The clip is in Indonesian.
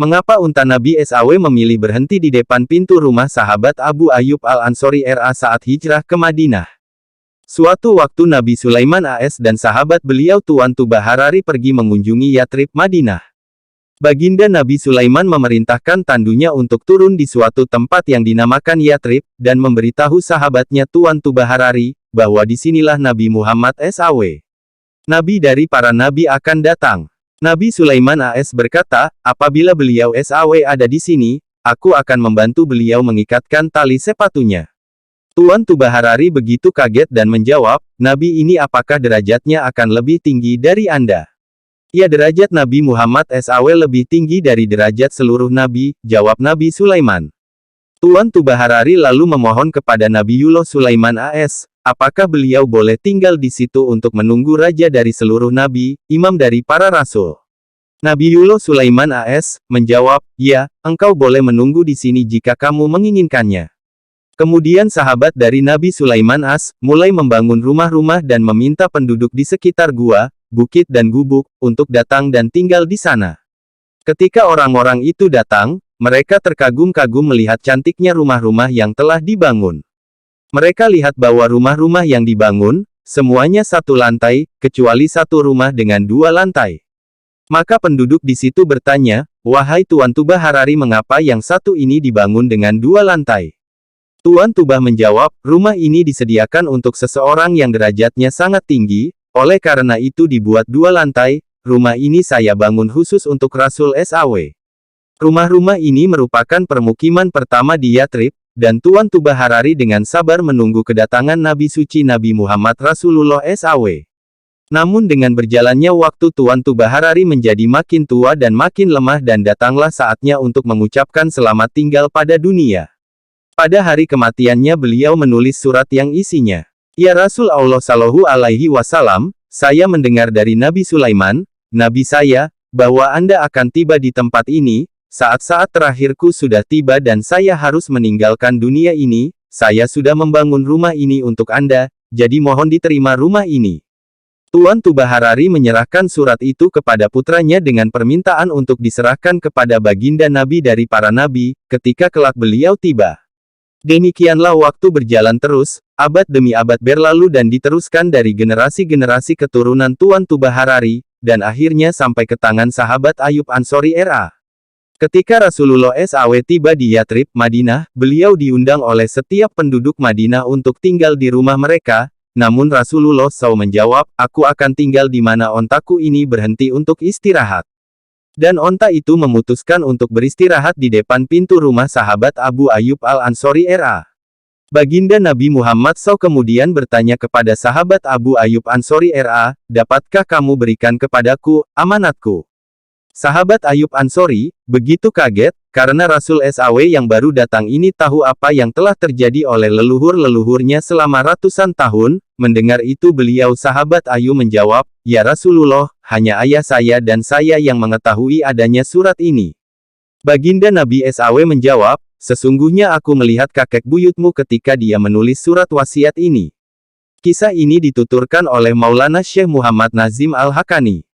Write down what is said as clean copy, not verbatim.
Mengapa unta Nabi SAW memilih berhenti di depan pintu rumah sahabat Abu Ayyub Al-Ansori RA saat hijrah ke Madinah? Suatu waktu Nabi Sulaiman AS dan sahabat beliau Tuan Tuba Harari pergi mengunjungi Yatrib, Madinah. Baginda Nabi Sulaiman memerintahkan tandunya untuk turun di suatu tempat yang dinamakan Yatrib, dan memberitahu sahabatnya Tuan Tuba Harari, bahwa disinilah Nabi Muhammad SAW. Nabi dari para nabi akan datang. Nabi Sulaiman AS berkata, apabila beliau SAW ada di sini, aku akan membantu beliau mengikatkan tali sepatunya. Tuan Tuba Harari begitu kaget dan menjawab, Nabi ini apakah derajatnya akan lebih tinggi dari Anda? Ya, derajat Nabi Muhammad SAW lebih tinggi dari derajat seluruh nabi, jawab Nabi Sulaiman. Tuan Tuba Harari lalu memohon kepada Nabiullah Sulaiman AS, apakah beliau boleh tinggal di situ untuk menunggu raja dari seluruh nabi, imam dari para rasul? Nabiullah Sulaiman AS menjawab, ya, engkau boleh menunggu di sini jika kamu menginginkannya. Kemudian sahabat dari Nabi Sulaiman AS mulai membangun rumah-rumah dan meminta penduduk di sekitar gua, bukit dan gubuk, untuk datang dan tinggal di sana. Ketika orang-orang itu datang, mereka terkagum-kagum melihat cantiknya rumah-rumah yang telah dibangun. Mereka lihat bahwa rumah-rumah yang dibangun, semuanya satu lantai, kecuali satu rumah dengan dua lantai. Maka penduduk di situ bertanya, wahai Tuan Tuba Harari, mengapa yang satu ini dibangun dengan dua lantai? Tuan Tuba menjawab, rumah ini disediakan untuk seseorang yang derajatnya sangat tinggi, oleh karena itu dibuat dua lantai, rumah ini saya bangun khusus untuk Rasul SAW. Rumah-rumah ini merupakan permukiman pertama di Yatrib, dan Tuan Tuba Harari dengan sabar menunggu kedatangan Nabi suci Nabi Muhammad Rasulullah SAW. Namun dengan berjalannya waktu Tuan Tuba Harari menjadi makin tua dan makin lemah dan datanglah saatnya untuk mengucapkan selamat tinggal pada dunia. Pada hari kematiannya beliau menulis surat yang isinya, ya Rasul Allah Shallallahu Alaihi Wasallam, saya mendengar dari Nabi Sulaiman, Nabi saya, bahwa Anda akan tiba di tempat ini. Saat-saat terakhirku sudah tiba dan saya harus meninggalkan dunia ini. Saya sudah membangun rumah ini untuk Anda, jadi mohon diterima rumah ini. Tuan Tuba Harari menyerahkan surat itu kepada putranya dengan permintaan untuk diserahkan kepada baginda Nabi dari para nabi, ketika kelak beliau tiba. Demikianlah waktu berjalan terus, abad demi abad berlalu dan diteruskan dari generasi-generasi keturunan Tuan Tuba Harari, dan akhirnya sampai ke tangan sahabat Ayyub Ansori RA. Ketika Rasulullah SAW tiba di Yatrib, Madinah, beliau diundang oleh setiap penduduk Madinah untuk tinggal di rumah mereka, namun Rasulullah SAW menjawab, aku akan tinggal di mana ontaku ini berhenti untuk istirahat. Dan onta itu memutuskan untuk beristirahat di depan pintu rumah sahabat Abu Ayyub Al-Ansori RA. Baginda Nabi Muhammad SAW kemudian bertanya kepada sahabat Abu Ayyub Ansori RA, dapatkah kamu berikan kepadaku amanatku? Sahabat Ayyub Ansori begitu kaget, karena Rasul SAW yang baru datang ini tahu apa yang telah terjadi oleh leluhur-leluhurnya selama ratusan tahun. Mendengar itu beliau sahabat Ayyub menjawab, ya Rasulullah, hanya ayah saya dan saya yang mengetahui adanya surat ini. Baginda Nabi SAW menjawab, sesungguhnya aku melihat kakek buyutmu ketika dia menulis surat wasiat ini. Kisah ini dituturkan oleh Maulana Syekh Muhammad Nazim Al-Hakani.